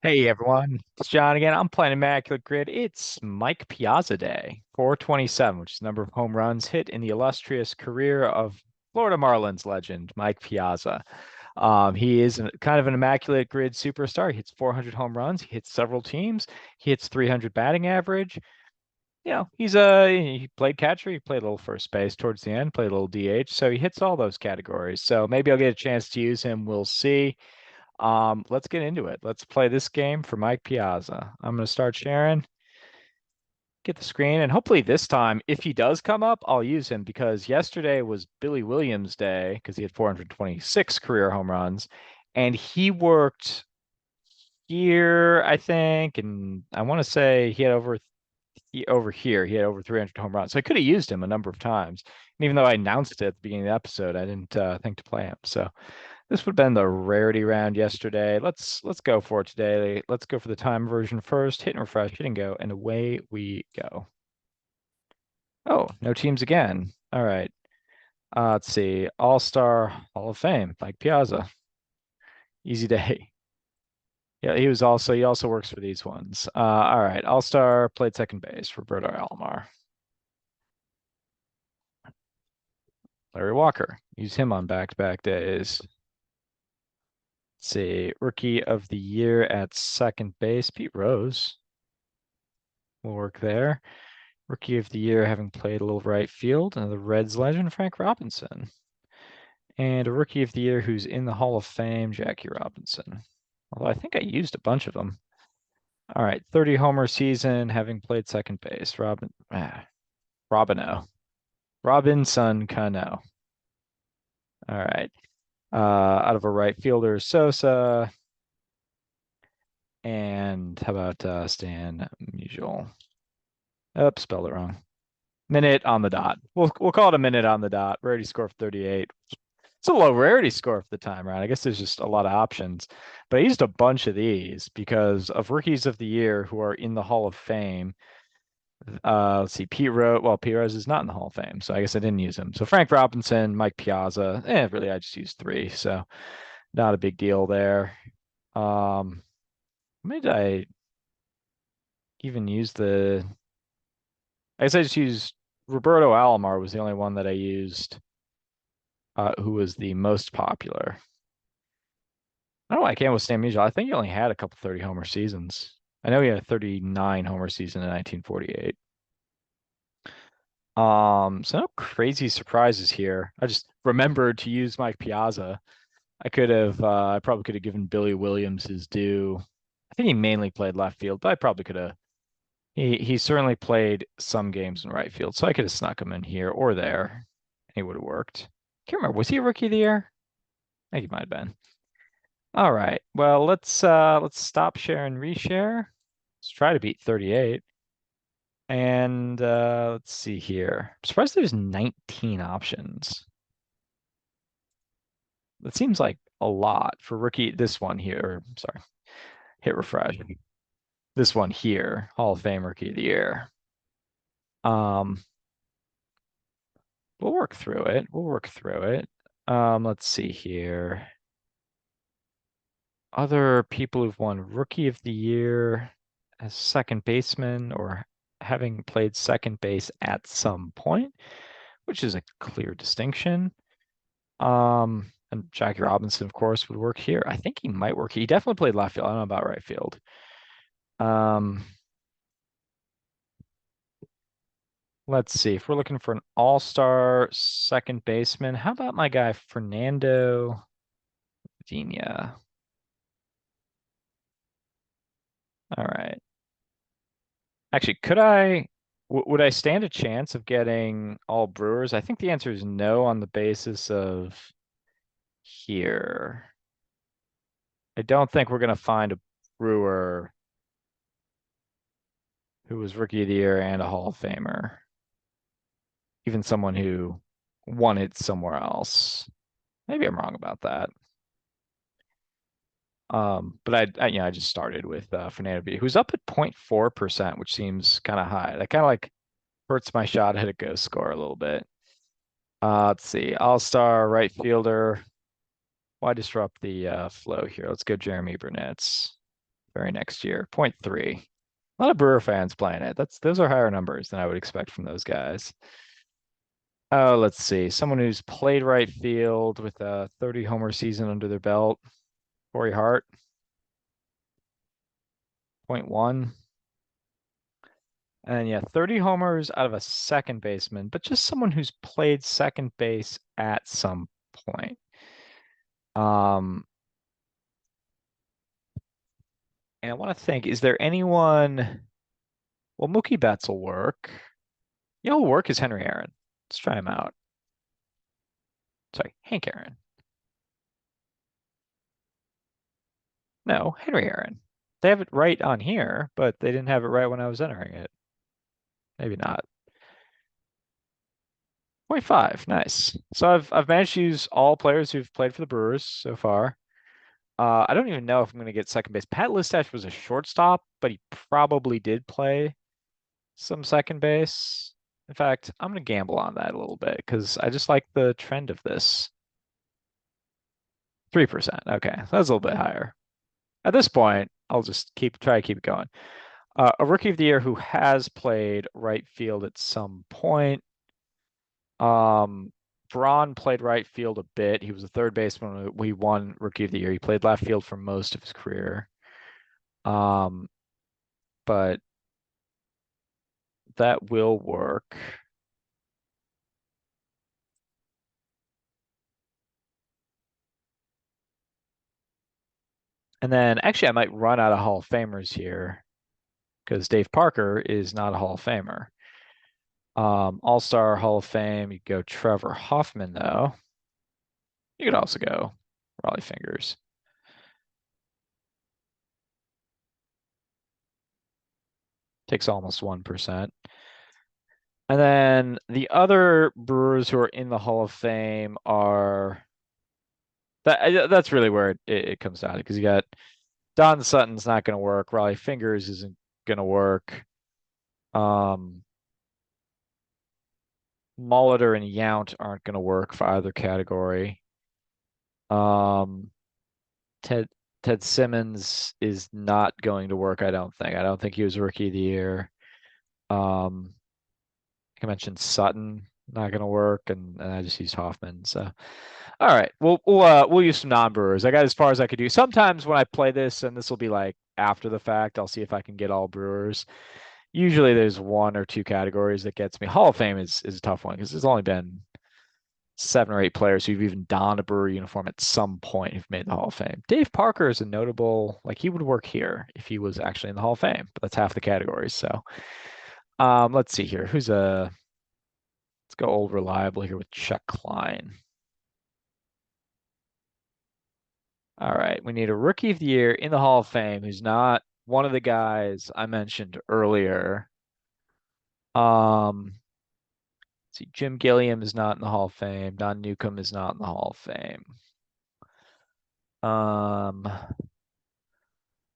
Hey everyone, it's John again. I'm playing Immaculate Grid. It's Mike Piazza Day, 427, which is the number of home runs hit in the illustrious career of Florida Marlins legend Mike Piazza. He is kind of an Immaculate Grid superstar. He hits 400 home runs. He hits several teams. He hits 300 batting average. He played catcher. He played a little first base towards the end. Played a little DH. So he hits all those categories. So maybe I'll get a chance to use him. We'll see. Let's get into it. Let's play this game for Mike Piazza. I'm going to start sharing, get the screen, and hopefully this time, if he does come up, I'll use him because yesterday was Billy Williams' day because he had 426 career home runs, and he worked here, I think, and I want to say over here, he had over 300 home runs. So I could have used him a number of times. And even though I announced it at the beginning of the episode, I didn't think to play him. So this would have been the rarity round yesterday. Let's go for it today. Let's go for the time version first. Hit and refresh, hit and go, and away we go. Oh, no teams again. All right. Let's see. All-Star Hall of Fame, Mike Piazza. Easy day. Yeah, he also works for these ones. All right. All-Star played second base, Roberto Alomar. Larry Walker. Use him on back-to-back days. Let's see. Rookie of the year at second base, Pete Rose will work there. Rookie of the year, having played a little right field, and the Reds legend, Frank Robinson. And a rookie of the year who's in the Hall of Fame, Jackie Robinson. Although I think I used a bunch of them. All right, 30 homer season, having played second base, Robino. Robinson Cano. All right. Out of a right fielder, Sosa. And how about Stan Musial? Oops, spelled it wrong. Minute on the dot. We'll call it a minute on the dot. Rarity score of 38. It's a low rarity score for the time, right? I guess there's just a lot of options. But I used a bunch of these because of rookies of the year who are in the Hall of Fame. Let's see, Pete Rose. Well, Pete Rose is not in the Hall of Fame, so I guess I didn't use him. So Frank Robinson, Mike Piazza. Really, I just used three, so not a big deal there. Um, when did I even use the? I guess I just used Roberto Alomar was the only one that I used, who was the most popular. I don't know why I can't withstand Musial. I think he only had a couple 30 homer seasons. I know he had a 39 homer season in 1948. So no crazy surprises here. I just remembered to use Mike Piazza. I probably could have given Billy Williams his due. I think he mainly played left field, but I probably could have. He certainly played some games in right field, so I could have snuck him in here or there. He would have worked. Can't remember. Was he a rookie of the year? I think he might have been. All right. Well, let's stop share and reshare. Let's try to beat 38. And let's see here. I'm surprised there's 19 options. That seems like a lot for rookie. This one here. Sorry. Hit refresh. This one here. Hall of Fame Rookie of the Year. Um, we'll work through it. We'll work through it. Let's see here. Other people who've won Rookie of the Year as second baseman or having played second base at some point, which is a clear distinction. And Jackie Robinson, of course, would work here. I think he might work. He definitely played left field. I don't know about right field. Um, let's see. If we're looking for an all-star second baseman, how about my guy Fernando Vina? All right. Actually, would I stand a chance of getting all Brewers? I think the answer is no on the basis of here. I don't think we're going to find a Brewer who was Rookie of the Year and a Hall of Famer, even someone who won it somewhere else. Maybe I'm wrong about that. But I just started with Fernando B, who's up at 0.4%, which seems kind of high. That kind of like hurts my shot at a ghost score a little bit. Let's see. All-star right fielder. Why disrupt the flow here? Let's go Jeremy Burnett's. very next year. 0.3. A lot of Brewer fans playing it. Those are higher numbers than I would expect from those guys. Oh, let's see. Someone who's played right field with a 30 homer season under their belt. Corey Hart, 0.1. And yeah, 30 homers out of a second baseman, but just someone who's played second base at some point. Um, and I want to think, is there anyone? Well, Mookie Betts will work. You know, who'll work is Henry Aaron. Let's try him out. Sorry, Hank Aaron. No, Henry Aaron. They have it right on here, but they didn't have it right when I was entering it. Maybe not. 0.5, nice. So I've managed to use all players who've played for the Brewers so far. I don't even know if I'm going to get second base. Pat Listash was a shortstop, but he probably did play some second base. In fact, I'm going to gamble on that a little bit because I just like the trend of this. 3%. Okay, that's a little bit higher. At this point, I'll just try to keep it going. A rookie of the year who has played right field at some point. Braun played right field a bit. He was a third baseman when we won rookie of the year. He played left field for most of his career. Um, but that will work. And then actually, I might run out of Hall of Famers here because Dave Parker is not a Hall of Famer. All-Star Hall of Fame, you go Trevor Hoffman, though. You could also go Raleigh Fingers. Takes almost 1%. And then the other Brewers who are in the Hall of Fame are that's really where it comes down to because you got Don Sutton's not going to work. Raleigh Fingers isn't going to work. Molitor and Yount aren't going to work for either category. Um, Ted Ted Simmons is not going to work, I don't think. I don't think he was rookie of the year. Um, I mentioned Sutton, not going to work, and I just used Hoffman. So, all right, we'll use some non-brewers. I got as far as I could do. Sometimes when I play this, and this will be like after the fact, I'll see if I can get all brewers. Usually, there's one or two categories that gets me. Hall of Fame is a tough one because there's only been 7 or 8 players who've even donned a Brewer uniform at some point who've made the Hall of Fame. Dave Parker is a notable, like he would work here if he was actually in the Hall of Fame, but that's half the categories. So, let's see here. Let's go old reliable here with Chuck Klein. All right, we need a rookie of the year in the Hall of Fame who's not one of the guys I mentioned earlier. See, Jim Gilliam is not in the Hall of Fame. Don Newcomb is not in the Hall of Fame.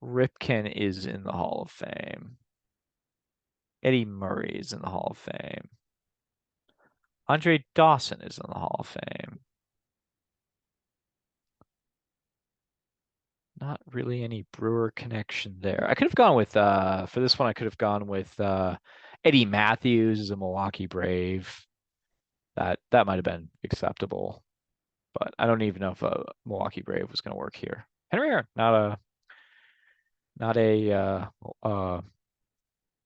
Ripken is in the Hall of Fame. Eddie Murray is in the Hall of Fame. Andre Dawson is in the Hall of Fame. Not really any Brewer connection there. I could have gone with for this one I could have gone with Eddie Matthews as a Milwaukee Brave. That might have been acceptable, but I don't even know if a Milwaukee Brave was going to work here. Henry Aaron, not a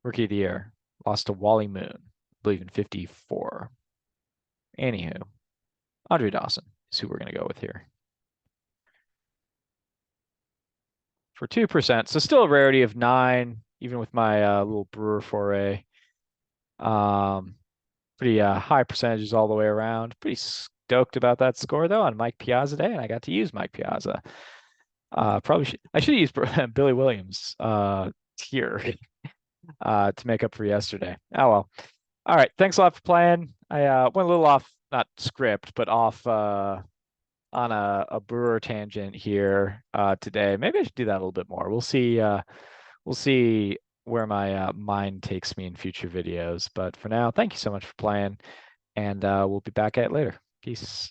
rookie of the year. Lost to Wally Moon, I believe in 54. Anywho, Andre Dawson is who we're going to go with here. For 2%. So still a rarity of 9, even with my little Brewer foray. Pretty high percentages all the way around. Pretty stoked about that score though on Mike Piazza Day, and I got to use Mike Piazza. I should use Billy Williams here to make up for yesterday. Oh well. All right. Thanks a lot for playing. I went a little off, not script, but off on a Brewer tangent here today. Maybe I should do that a little bit more. We'll see. We'll see where my mind takes me in future videos. But for now, thank you so much for playing, and we'll be back at it later. Peace.